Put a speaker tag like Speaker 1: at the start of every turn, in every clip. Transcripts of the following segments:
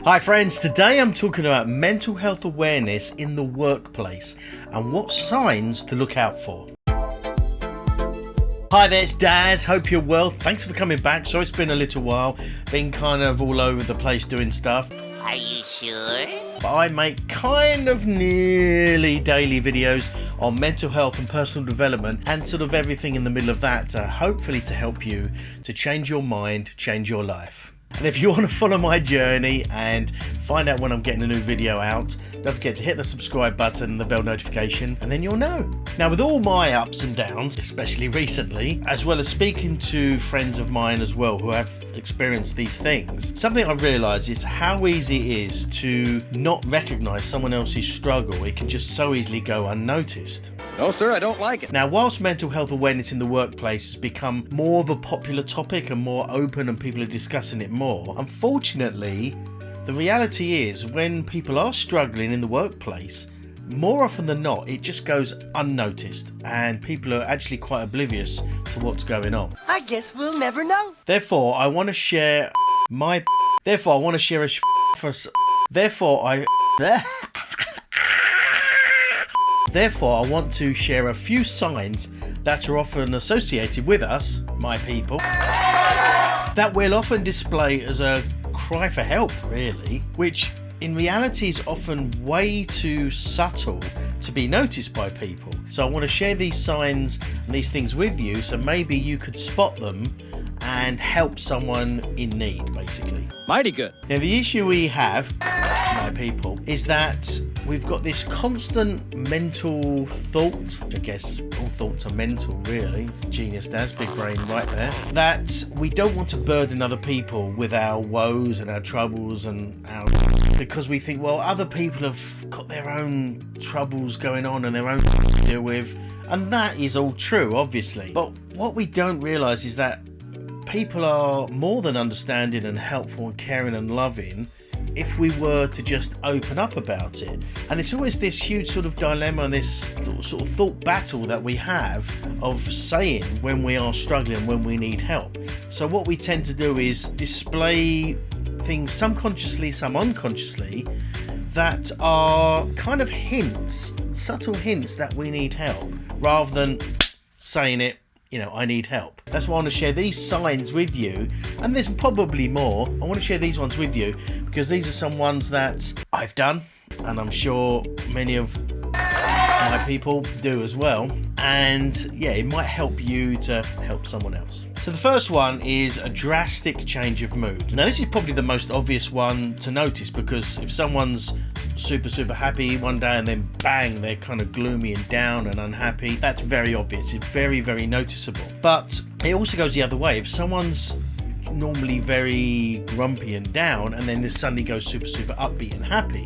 Speaker 1: Hi friends, today I'm talking about mental health awareness in the workplace and what signs to look out for. Hi there, it's Daz, hope you're well. Thanks for coming back. Sorry it's been a little while, been kind of all over the place doing stuff.
Speaker 2: Are you sure?
Speaker 1: But I make kind of nearly daily videos on mental health and personal development and sort of everything in the middle of that, hopefully to help you to change your mind, change your life. And if you want to follow my journey and find out when I'm getting a new video out, don't forget to hit the subscribe button and the bell notification, and then you'll know. Now, with all my ups and downs, especially recently, as well as speaking to friends of mine as well who have experienced these things, something I realised is how easy it is to not recognise someone else's struggle. It can just so easily go unnoticed.
Speaker 3: No, sir, I don't like it.
Speaker 1: Now, whilst mental health awareness in the workplace has become more of a popular topic and more open and people are discussing it more, unfortunately, the reality is when people are struggling in the workplace, more often than not, it just goes unnoticed and people are actually quite oblivious to what's going on.
Speaker 2: I guess we'll never know.
Speaker 1: Therefore, I want to share my... Therefore, I want to share a... Therefore, I want to share a few signs that are often associated with us, my people, that we'll often display as a cry for help, really, which in reality is often way too subtle to be noticed by people. So I want to share these signs and these things with you so maybe you could spot them and help someone in need, basically.
Speaker 3: Mighty good.
Speaker 1: Now, the issue we have, my people, is that we've got this constant mental thought, which I guess all thoughts are mental, really. Genius, Daz, big brain right there. That we don't want to burden other people with our woes and our troubles and our... because we think, well, other people have got their own troubles going on and their own to deal with. And that is all true, obviously. But what we don't realise is that people are more than understanding and helpful and caring and loving if we were to just open up about it. And it's always this huge sort of dilemma and this sort of thought battle that we have of saying when we are struggling, when we need help. So what we tend to do is display things, some consciously, some unconsciously, that are kind of hints, subtle hints that we need help, rather than saying it, you know, I need help. That's why I want to share these signs with you, and there's probably more. I want to share these ones with you because these are some ones that I've done, and I'm sure many of my people do as well. And yeah, it might help you to help someone else. So the first one is a drastic change of mood. Now, this is probably the most obvious one to notice because if someone's super happy one day and then bang, they're kind of gloomy and down and unhappy, that's very obvious. It's very noticeable. But it also goes the other way. If someone's normally very grumpy and down and then this suddenly goes super upbeat and happy,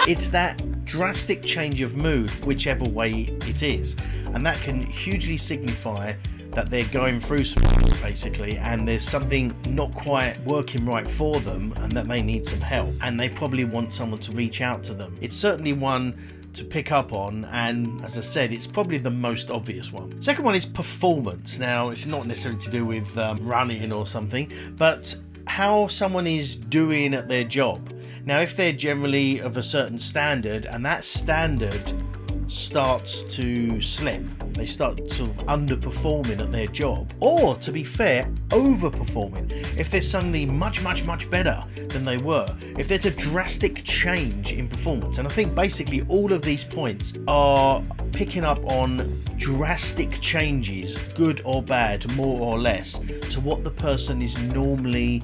Speaker 1: it's that drastic change of mood, whichever way it is, and that can hugely signify that they're going through something, basically, and there's something not quite working right for them and that they need some help, and they probably want someone to reach out to them. It's certainly one to pick up on, and as I said, it's probably the most obvious one. Second one is performance. Now, it's not necessarily to do with running or something, but how someone is doing at their job. Now, if they're generally of a certain standard and that standard starts to slip, they start sort of underperforming at their job, or to be fair, overperforming, if they're suddenly much better than they were, if there's a drastic change in performance. And I think basically all of these points are picking up on drastic changes, good or bad, more or less, to what the person is normally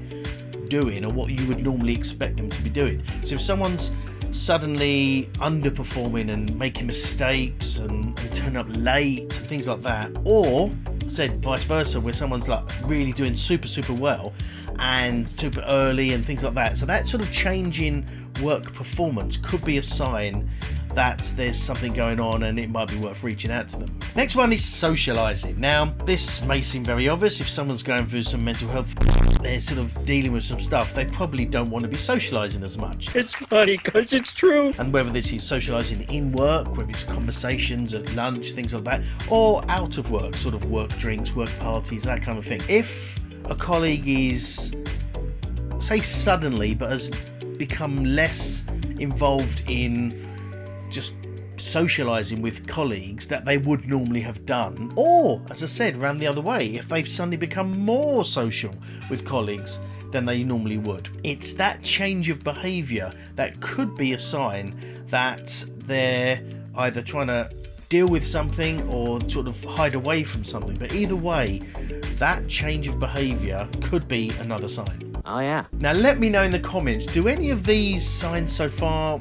Speaker 1: doing or what you would normally expect them to be doing. So if someone's suddenly underperforming and making mistakes and turn up late and things like that, or said vice versa, where someone's like really doing super well and super early and things like that, so that sort of change in work performance could be a sign that there's something going on and it might be worth reaching out to them. Next one is socializing. Now, this may seem very obvious. If someone's going through some mental health, they're sort of dealing with some stuff, they probably don't want to be socializing as much.
Speaker 3: It's funny because it's true.
Speaker 1: And whether this is socializing in work, whether it's conversations at lunch, things like that, or out of work, sort of work drinks, work parties, that kind of thing. If a colleague is, say suddenly, but has become less involved in just socialising with colleagues that they would normally have done, or, as I said, round the other way, if they've suddenly become more social with colleagues than they normally would. It's that change of behaviour that could be a sign that they're either trying to deal with something or sort of hide away from something. But either way, that change of behaviour could be another sign.
Speaker 3: Oh, yeah.
Speaker 1: Now let me know in the comments, do any of these signs so far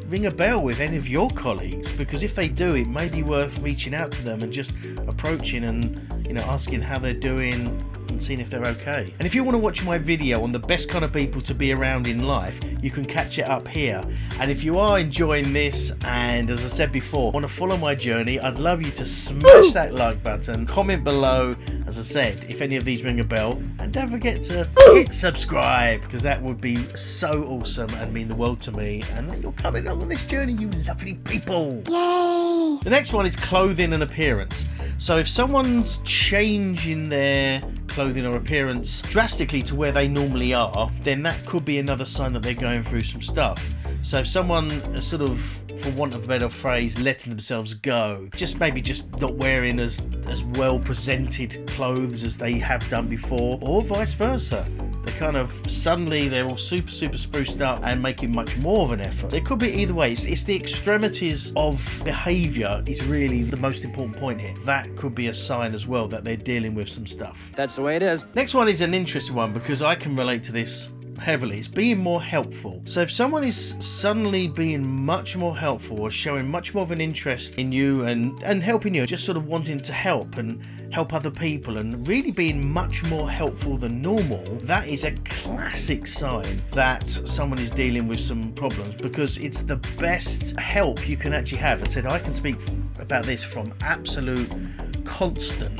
Speaker 1: ring a bell with any of your colleagues? Because if they do, it may be worth reaching out to them and just approaching and, you know, asking how they're doing and seeing if they're okay. And if you want to watch my video on the best kind of people to be around in life, you can catch it up here. And if you are enjoying this, and as I said before, want to follow my journey, I'd love you to smash that like button, comment below, as I said, if any of these ring a bell, and don't forget to hit subscribe, because that would be so awesome and mean the world to me, and that you're coming along on this journey, you lovely people.
Speaker 2: Yay!
Speaker 1: The next one is clothing and appearance. So if someone's changing their clothing or appearance drastically to where they normally are, then that could be another sign that they're going through some stuff. So if someone is sort of, for want of a better phrase, letting themselves go, maybe just not wearing as well presented clothes as they have done before, or vice versa. Suddenly they're all super spruced up and making much more of an effort. So it could be either way. It's the extremities of behaviour is really the most important point here. That could be a sign as well that they're dealing with some stuff.
Speaker 3: That's the way it is.
Speaker 1: Next one is an interesting one because I can relate to this heavily. It's being more helpful. So if someone is suddenly being much more helpful or showing much more of an interest in you and helping you, just sort of wanting to help and help other people and really being much more helpful than normal, that is a classic sign that someone is dealing with some problems, because it's the best help you can actually have. I said I can speak about this from absolute constant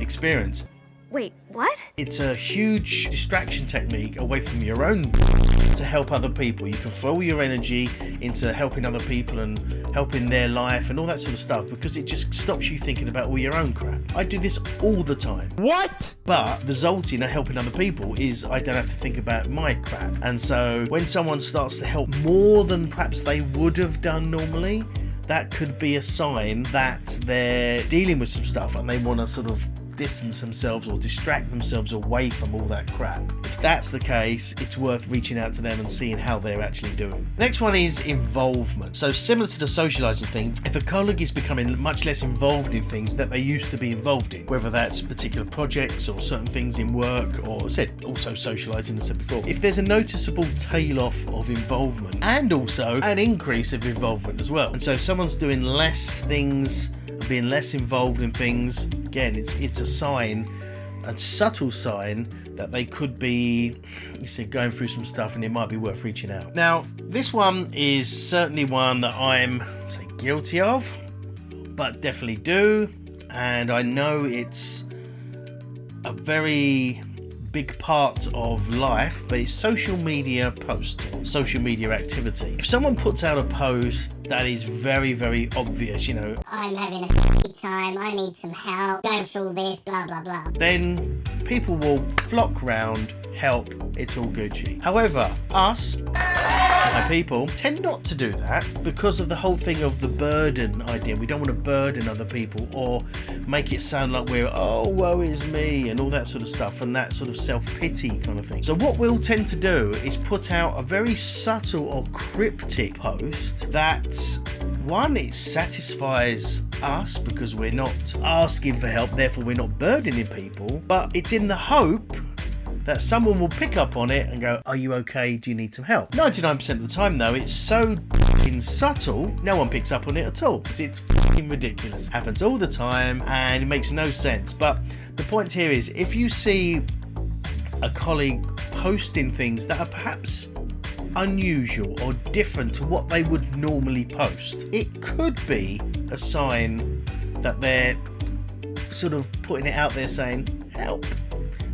Speaker 1: experience.
Speaker 4: Wait, what?
Speaker 1: It's a huge distraction technique away from your own to help other people. You can throw your energy into helping other people and helping their life and all that sort of stuff, because it just stops you thinking about all your own crap. I do this all the time.
Speaker 3: What?
Speaker 1: But the result in helping other people is I don't have to think about my crap. And so when someone starts to help more than perhaps they would have done normally, that could be a sign that they're dealing with some stuff and they want to sort of distance themselves or distract themselves away from all that crap. If that's the case, it's worth reaching out to them and seeing how they're actually doing. Next one is involvement. So similar to the socializing thing, if a colleague is becoming much less involved in things that they used to be involved in, whether that's particular projects or certain things in work, or also socializing, as I said before, if there's a noticeable tail off of involvement and also an increase of involvement as well, and so if someone's doing less things, being less involved in things, again, it's a sign, a subtle sign that they could be, going through some stuff, and it might be worth reaching out. Now, this one is certainly one that I'm guilty of, but definitely do, and I know it's a very big part of life, but it's social media posts or social media activity. If someone puts out a post that is very, very obvious,
Speaker 2: I'm having a time, I need some help, going through all this, blah, blah, blah,
Speaker 1: then people will flock round, help, it's all Gucci. However, us, my people, tend not to do that because of the whole thing of the burden idea. We don't want to burden other people or make it sound like we're, oh, woe is me, and all that sort of stuff, and that sort of self-pity kind of thing. So what we'll tend to do is put out a very subtle or cryptic post that, one, it satisfies us because we're not asking for help, therefore we're not burdening people, but it's in the hope that someone will pick up on it and go, are you okay? Do you need some help? 99% of the time though, it's so fucking subtle, no one picks up on it at all. It's fucking ridiculous. Happens all the time and it makes no sense. But the point here is, if you see a colleague posting things that are perhaps unusual or different to what they would normally post, it could be a sign that they're sort of putting it out there saying, help.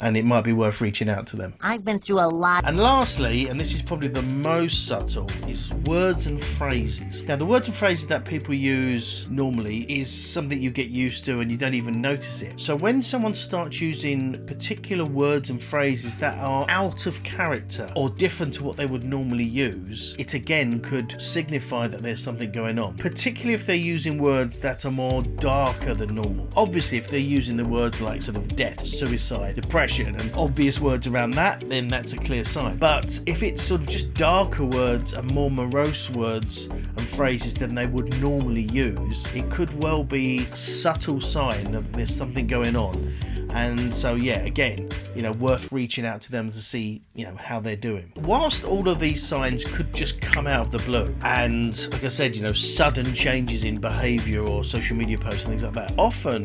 Speaker 1: and it might be worth reaching out to them.
Speaker 4: I've been through a lot.
Speaker 1: And lastly, and this is probably the most subtle, is words and phrases. Now, the words and phrases that people use normally is something you get used to and you don't even notice it. So when someone starts using particular words and phrases that are out of character or different to what they would normally use, it again could signify that there's something going on, particularly if they're using words that are more darker than normal. Obviously, if they're using the words like sort of death, suicide, depression, and obvious words around that, then that's a clear sign. But if it's sort of just darker words and more morose words and phrases than they would normally use, it could well be a subtle sign of there's something going on. And so, yeah, again, worth reaching out to them to see, how they're doing. Whilst all of these signs could just come out of the blue, and like I said, sudden changes in behaviour or social media posts and things like that, often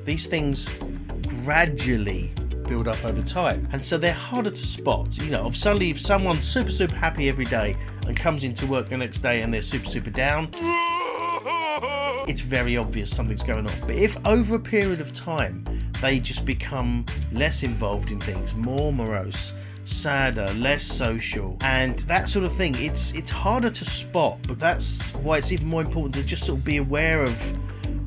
Speaker 1: these things gradually build up over time, and so they're harder to spot. Suddenly if someone's super happy every day and comes into work the next day and they're super down, it's very obvious something's going on. But if over a period of time they just become less involved in things, more morose, sadder, less social, and that sort of thing, it's harder to spot. But that's why it's even more important to just sort of be aware of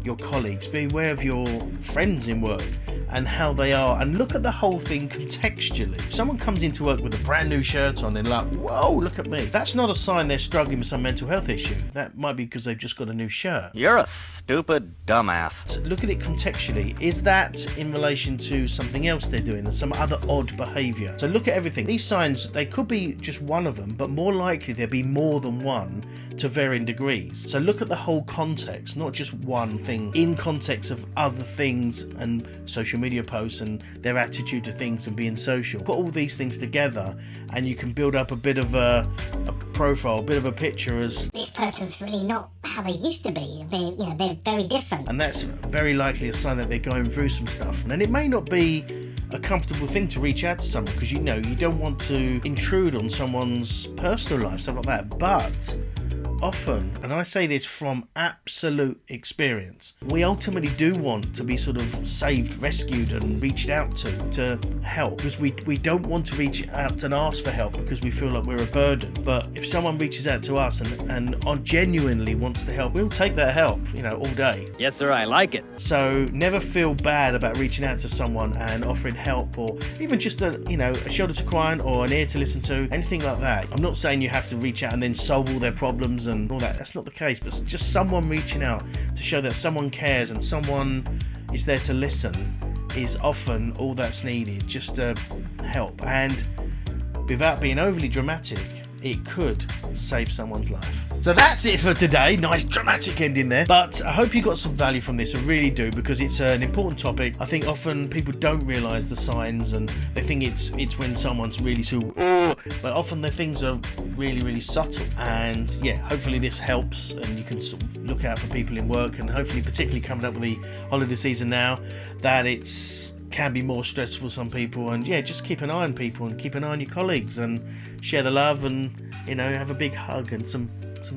Speaker 1: your colleagues, be aware of your friends in work and how they are, and look at the whole thing contextually. If someone comes into work with a brand new shirt on and like, whoa, look at me, that's not a sign they're struggling with some mental health issue. That might be because they've just got a new shirt.
Speaker 5: You're a stupid dumbass.
Speaker 1: Look at it contextually. Is that in relation to something else they're doing and some other odd behaviour? So look at everything. These signs, they could be just one of them, but more likely there'll be more than one to varying degrees. So look at the whole context, not just one thing, in context of other things and social media posts and their attitude to things and being social. Put all these things together and you can build up a bit of a profile, a bit of a picture as
Speaker 2: this person's really not how they used to be. They're very different.
Speaker 1: And that's very likely a sign that they're going through some stuff. And it may not be a comfortable thing to reach out to someone because you don't want to intrude on someone's personal life, stuff like that. But often, and I say this from absolute experience, we ultimately do want to be sort of saved, rescued and reached out to help, because we don't want to reach out and ask for help because we feel like we're a burden. But if someone reaches out to us and genuinely wants to help, we'll take that help, all day.
Speaker 3: Yes, sir, I like it.
Speaker 1: So never feel bad about reaching out to someone and offering help, or even just a shoulder to cry on or an ear to listen to, anything like that. I'm not saying you have to reach out and then solve all their problems and all that. That's not the case, but just someone reaching out to show that someone cares and someone is there to listen is often all that's needed, just to help. And without being overly dramatic, it could save someone's life. So that's it for today. Nice dramatic ending there. But I hope you got some value from this. I really do, because it's an important topic. I think often people don't realise the signs and they think it's when someone's really but often the things are really, really subtle. And yeah, hopefully this helps and you can sort of look out for people in work, and hopefully particularly coming up with the holiday season now, that can be more stressful for some people. And yeah, just keep an eye on people and keep an eye on your colleagues and share the love and have a big hug and some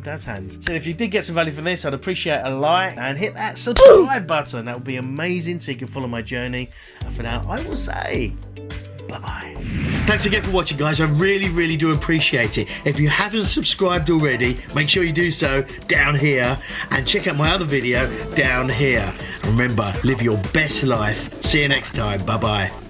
Speaker 1: dad's hands. So if you did get some value from this, I'd appreciate a like and hit that subscribe button. That would be amazing, so you can follow my journey. And for now, I will say bye-bye.
Speaker 6: Thanks again for watching, guys. I really, really do appreciate it. If you haven't subscribed already, make sure you do so down here, and check out my other video down here. Remember, live your best life. See you next time. Bye-bye.